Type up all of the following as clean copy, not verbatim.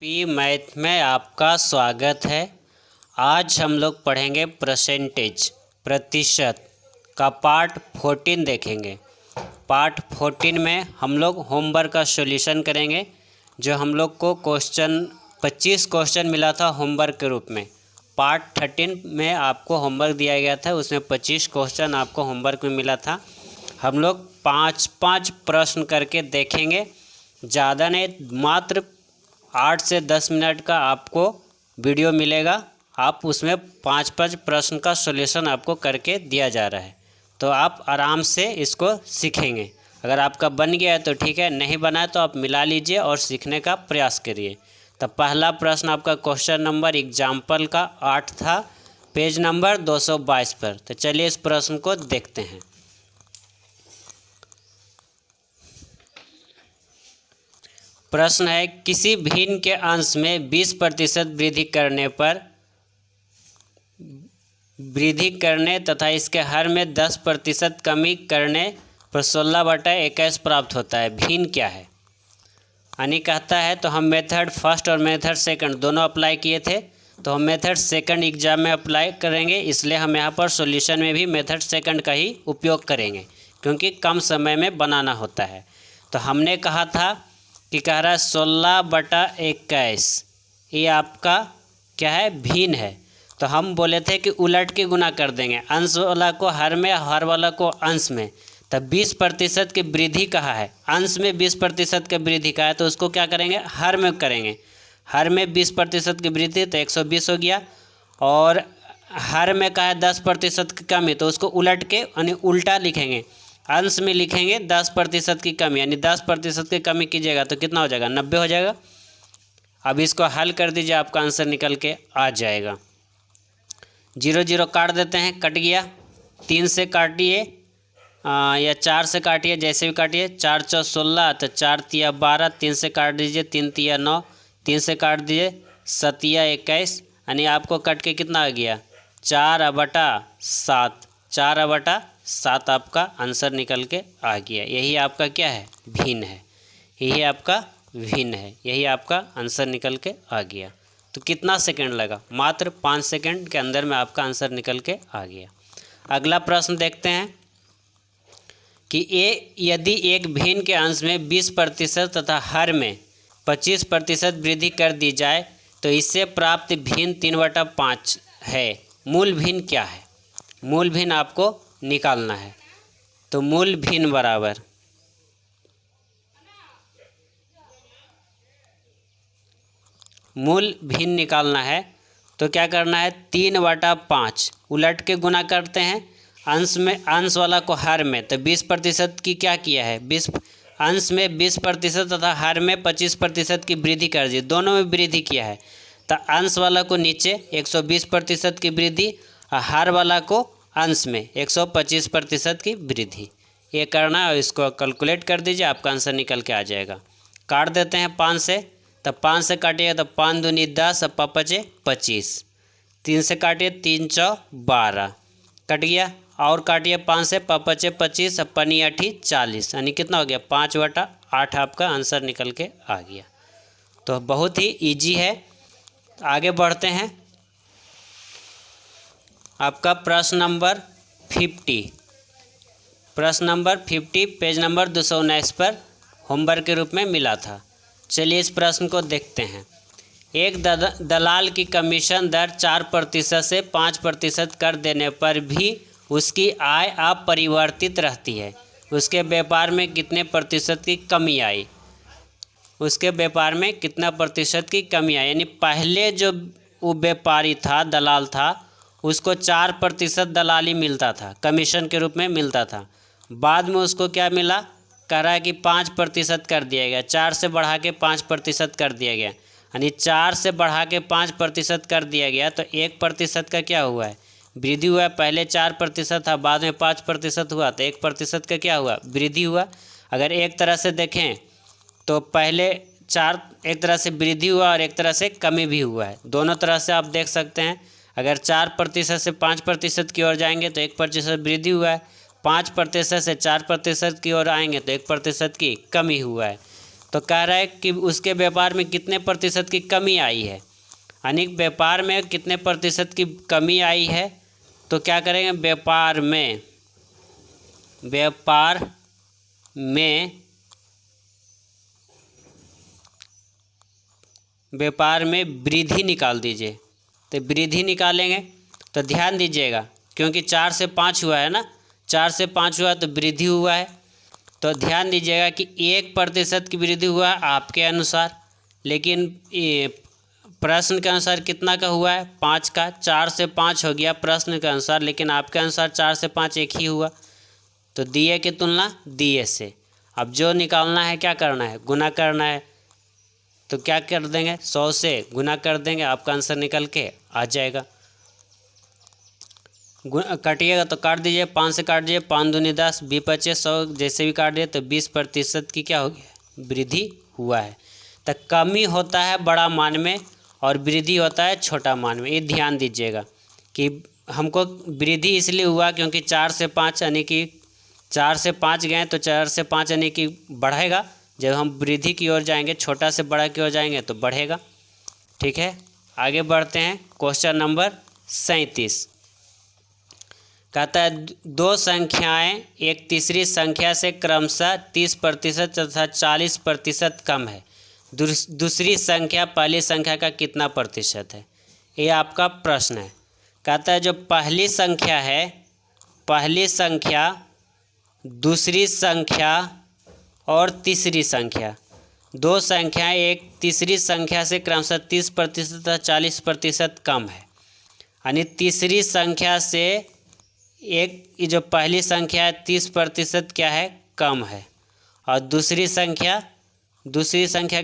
P math में आपका स्वागत है। आज हम लोग पढ़ेंगे परसेंटेज प्रतिशत का पार्ट 14 देखेंगे। पार्ट 14 में हम लोग होमवर्क का सॉल्यूशन करेंगे। जो हम लोग को 25 क्वेश्चन मिला था होमवर्क के रूप में। पार्ट 13 में आपको होमवर्क दिया गया था, उसमें 25 क्वेश्चन आपको होमवर्क में मिला था। हम लोग 5-5 प्रश्न करके देखेंगे। ज़्यादा नहीं, मात्र 8 से 10 मिनट का आपको वीडियो मिलेगा। आप उसमें 5-5 प्रश्न का सॉल्यूशन आपको करके दिया जा रहा है, तो आप आराम से इसको सीखेंगे। अगर आपका बन गया है तो ठीक है, नहीं बना है तो आप मिला लीजिए और सीखने का प्रयास करिए। तो पहला प्रश्न आपका क्वेश्चन नंबर एग्जाम्पल का 8 था, पेज नंबर 222 पर। तो चलिए इस प्रश्न को देखते हैं। प्रश्न है, किसी भिन्न के अंश में 20% वृद्धि करने तथा इसके हर में 10% कमी करने पर 16/21 प्राप्त होता है। भिन्न क्या है? यानी कहता है, तो हम मेथड फर्स्ट और मेथड सेकंड दोनों अप्लाई किए थे, तो हम मेथड सेकंड एग्जाम में अप्लाई करेंगे, इसलिए हम यहाँ पर सॉल्यूशन में भी मेथड सेकंड का ही उपयोग करेंगे, क्योंकि कम समय में बनाना होता है। तो हमने कहा था कि कह रहा है 16/21, ये आपका क्या है? भिन्न है। तो हम बोले थे कि उलट के गुना कर देंगे, अंश वाला को हर में, हर वाला को अंश में। तब 20% की वृद्धि कहा है, अंश में 20% की वृद्धि कहा है, तो उसको क्या करेंगे? हर में करेंगे। हर में 20% की वृद्धि तो 120 हो गया, और हर में कहा है 10% की कमी, तो उसको उलट के यानी उल्टा लिखेंगे। अंश में लिखेंगे 10% की कमी, यानी 10% की कमी कीजिएगा तो कितना हो जाएगा? 90 हो जाएगा। अब इसको हल कर दीजिए, आपका आंसर निकल के आ जाएगा। 0 0 काट देते हैं, कट गया। 3 से काटिए या 4 से काटिए, जैसे भी काटिए। 4 × 16, तो 4 × 12, 3 से काट दीजिए, 3 × 9, 3 से काट दीजिए, 7 × 21, यानी आपको कट के कितना आ गया? 4/7। 4/7 आपका आंसर निकल के आ गया। यही आपका क्या है? भिन्न है। यही आपका भिन्न है, यही आपका आंसर निकल के आ गया। तो कितना सेकंड लगा? मात्र 5 सेकंड के अंदर में आपका आंसर निकल के आ गया। अगला प्रश्न देखते हैं कि यदि एक भिन्न के अंश में 20% तथा हर में 25% वृद्धि कर दी जाए तो इससे प्राप्त भिन्न 3/5 है। मूल भिन्न क्या है? मूल भिन्न आपको निकालना है। तो मूल भिन्न बराबर मूल भिन्न निकालना है, तो क्या करना है? 3/5 उलट के गुना करते हैं। अंश में, अंश वाला को हर में, तो 20% की क्या किया है? 20 अंश में 20% तथा हर में 25% की वृद्धि कर दी, दोनों में वृद्धि किया है। तो अंश वाला को नीचे 120% की वृद्धि, और हर वाला को अंश में 125% की वृद्धि। ये करना है और इसको कैलकुलेट कर दीजिए, आपका आंसर निकल के आ जाएगा। काट देते हैं 5 से, तब 5 से काटिएगा तो 5 दूनी 10, और 5 × 25। 3 से काटिए, 3 × 12, कट गया। और काटिए 5 से, 5 × 25, और 5 × 8 40, यानी कितना हो गया? 5/8 आपका आंसर निकल के आ गया। तो बहुत ही ईजी है। आगे बढ़ते हैं। आपका प्रश्न नंबर 50, प्रश्न नंबर 50 पेज नंबर 219 पर होमवर्क के रूप में मिला था। चलिए इस प्रश्न को देखते हैं। एक दलाल की कमीशन दर 4% से 5% कर देने पर भी उसकी आय अपरिवर्तित रहती है। उसके व्यापार में कितने प्रतिशत की कमी आई? उसके व्यापार में कितना प्रतिशत की कमी आई? यानी पहले जो वो व्यापारी था, दलाल था, उसको 4% दलाली मिलता था, कमीशन के रूप में मिलता था। बाद में उसको क्या मिला? कह रहा है कि 5% कर दिया गया, 4 से बढ़ा के 5% कर दिया गया। यानी 4 से बढ़ा के 5% कर दिया गया, तो 1% का क्या हुआ है? वृद्धि हुआ है। पहले 4% था, बाद में 5% हुआ, तो 1% का क्या हुआ? वृद्धि हुआ। अगर एक तरह से देखें तो पहले 4 एक तरह से वृद्धि हुआ और एक तरह से कमी भी हुआ है। दोनों तरह से आप देख सकते हैं। अगर 4% से 5% की ओर जाएंगे तो 1% वृद्धि हुआ है, 5% से 4% की ओर आएंगे तो 1% की कमी हुआ है। तो कह रहा है कि उसके व्यापार में कितने प्रतिशत की कमी आई है, यानी व्यापार में कितने प्रतिशत की कमी आई है। तो क्या करेंगे, व्यापार में वृद्धि निकाल दीजिए। तो वृद्धि निकालेंगे तो ध्यान दीजिएगा, क्योंकि 4 से 5 हुआ है ना, 4 से 5 हुआ तो वृद्धि हुआ है। तो ध्यान दीजिएगा कि 1% की वृद्धि हुआ है आपके अनुसार, लेकिन प्रश्न के अनुसार कितना का हुआ है, 5 का। 4 से 5 हो गया प्रश्न के अनुसार, लेकिन आपके अनुसार 4 से 5 एक ही हुआ। तो दिए की तुलना दिए से। अब जो निकालना है क्या करना है, गुना करना है। तो क्या कर देंगे, 100 से गुना कर देंगे, आपका आंसर निकल के आ जाएगा। काटिएगा तो काट दीजिए, 5 से काट दीजिए, 5 दूनी 10, 20 25 100, जैसे भी काट दिए तो 20% की क्या हो गया, वृद्धि हुआ है। तो कमी होता है बड़ा मान में और वृद्धि होता है छोटा मान में। ये ध्यान दीजिएगा कि हमको वृद्धि इसलिए हुआ क्योंकि 4 से 5 यानी कि 4 से 5 गए तो 4 से 5 यानी कि बढ़ेगा। जब हम वृद्धि की ओर जाएंगे, छोटा से बड़ा की ओर जाएंगे तो बढ़ेगा। ठीक है, आगे बढ़ते हैं। क्वेश्चन नंबर 37 कहता है 2 संख्याएं एक तीसरी संख्या से क्रमशः 30% तथा 40% कम है। दूसरी संख्या पहली संख्या का कितना प्रतिशत है। ये आपका प्रश्न है। कहता है जो पहली संख्या है, पहली संख्या, दूसरी संख्या और तीसरी संख्या, 2 संख्याएं एक तीसरी संख्या से क्रमशः 30% तथा 40% कम है। यानी तीसरी संख्या से एक जो पहली संख्या है 30% क्या है, कम है, और दूसरी संख्या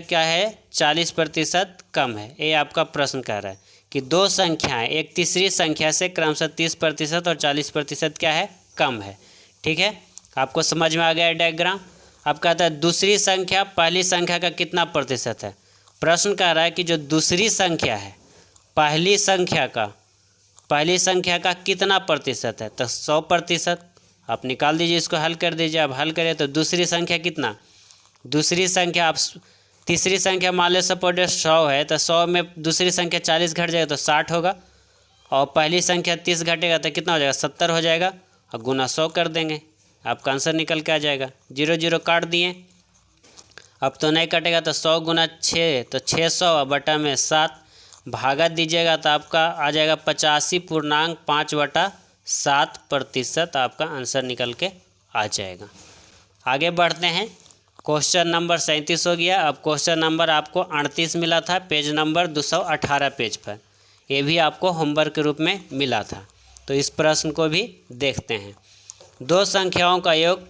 क्या है, 40% कम है। ये आपका प्रश्न कह रहा है कि 2 संख्याएं एक तीसरी संख्या से क्रमशः 30% और 40% क्या है, कम है। ठीक है, आपको समझ में आ गया डायग्राम। अब कहता है दूसरी संख्या पहली संख्या का कितना प्रतिशत है। प्रश्न कह रहा है कि जो दूसरी संख्या है पहली संख्या का कितना प्रतिशत है। तो 100%। आप निकाल दीजिए, इसको हल कर दीजिए। अब हल करें तो दूसरी संख्या कितना, दूसरी संख्या आप तीसरी संख्या मान लो सपोज 100 है, तो 100 में दूसरी संख्या 40 घट जाएगा तो 60 होगा, और पहली संख्या 30 घटेगा तो कितना हो जाएगा, 70 हो जाएगा, और गुना 100 कर देंगे, आपका आंसर निकल के आ जाएगा। 0 0 काट दिए, अब तो नहीं कटेगा, तो 100 गुना 6 तो 600 बटा में 7 भागा दीजिएगा तो आपका आ जाएगा 85.5/7% आपका आंसर निकल के आ जाएगा। आगे बढ़ते हैं। क्वेश्चन नंबर 37 हो गया। अब क्वेश्चन नंबर आपको 38 मिला था, पेज नंबर 218 पेज पर। ये भी आपको होमवर्क के रूप में मिला था, तो इस प्रश्न को भी देखते हैं। 2 संख्याओं का योग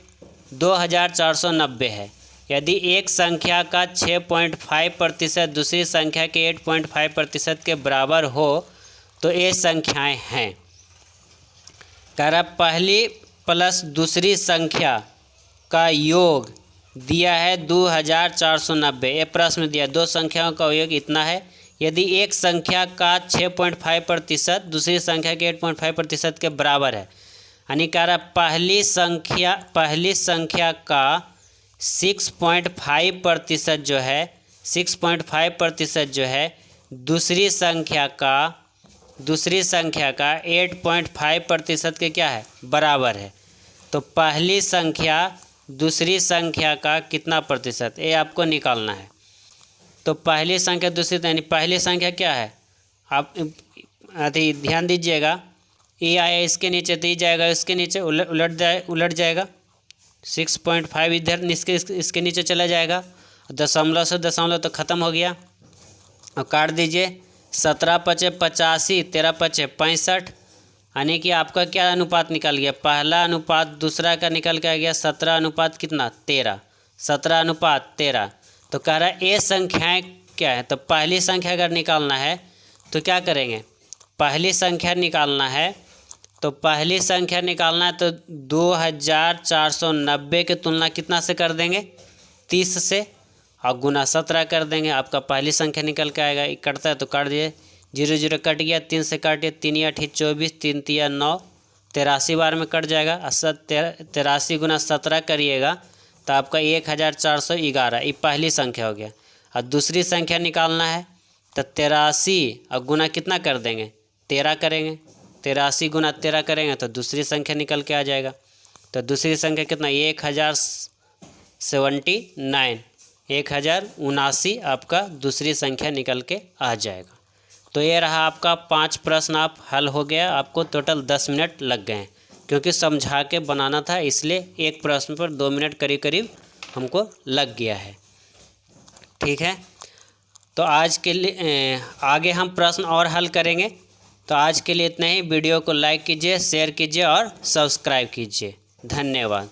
2490 है। यदि एक संख्या का 6.5% दूसरी संख्या के 8.5% के बराबर हो तो ये संख्याएं हैं। कह रहा पहली प्लस दूसरी संख्या का योग दिया है 2490। ये प्रश्न दिया 2 संख्याओं का योग इतना है। यदि एक संख्या का 6.5% दूसरी संख्या के 8.5% के बराबर है, यानी कह रहा पहली संख्या का 6.5% जो है 6.5% जो है दूसरी संख्या का 8.5% के क्या है, बराबर है। तो पहली संख्या दूसरी संख्या का कितना प्रतिशत, ये आपको निकालना है। तो पहली संख्या दूसरी, यानी पहली संख्या क्या है, आप अभी ध्यान दीजिएगा, ये आया इसके नीचे तो ये जाएगा इसके नीचे, उलट जाएगा। 6.5 इधर इसके नीचे चला जाएगा, दशमलव से दशमलव तो ख़त्म हो गया, और काट दीजिए। 17 पचे 85, 13 पचे 65, यानी कि आपका क्या अनुपात निकल गया, पहला अनुपात दूसरा का निकल के आ गया 17 अनुपात कितना 13, 17 अनुपात 13। तो कह रहा है ये संख्याएँ क्या है। तो पहली संख्या अगर निकालना है तो क्या करेंगे, पहली संख्या निकालना है तो 2490 की तुलना कितना से कर देंगे, 30 से, और गुना 17 कर देंगे, आपका पहली संख्या निकल के आएगा। ये कटता है तो काट दिए, 0 0 कट गया, 3 से काटिए, 3 8 24, 3 3 9, 83 बार में कट जाएगा। 83 गुना 17 करिएगा तो आपका 1411 ये पहली संख्या हो गया। और दूसरी संख्या निकालना है तो 83 और गुना कितना कर देंगे, 13 करेंगे। 83 गुना 13 करेंगे तो दूसरी संख्या निकल के आ जाएगा। तो दूसरी संख्या कितना, 1079, 1079 आपका दूसरी संख्या निकल के आ जाएगा। तो ये रहा आपका 5 प्रश्न आप हल हो गया। आपको टोटल 10 मिनट लग गए हैं, क्योंकि समझा के बनाना था, इसलिए एक प्रश्न पर 2 मिनट करीब करीब हमको लग गया है। ठीक है, तो आज के लिए आगे हम प्रश्न और हल करेंगे। तो आज के लिए इतना ही। वीडियो को लाइक कीजिए, शेयर कीजिए और सब्सक्राइब कीजिए। धन्यवाद।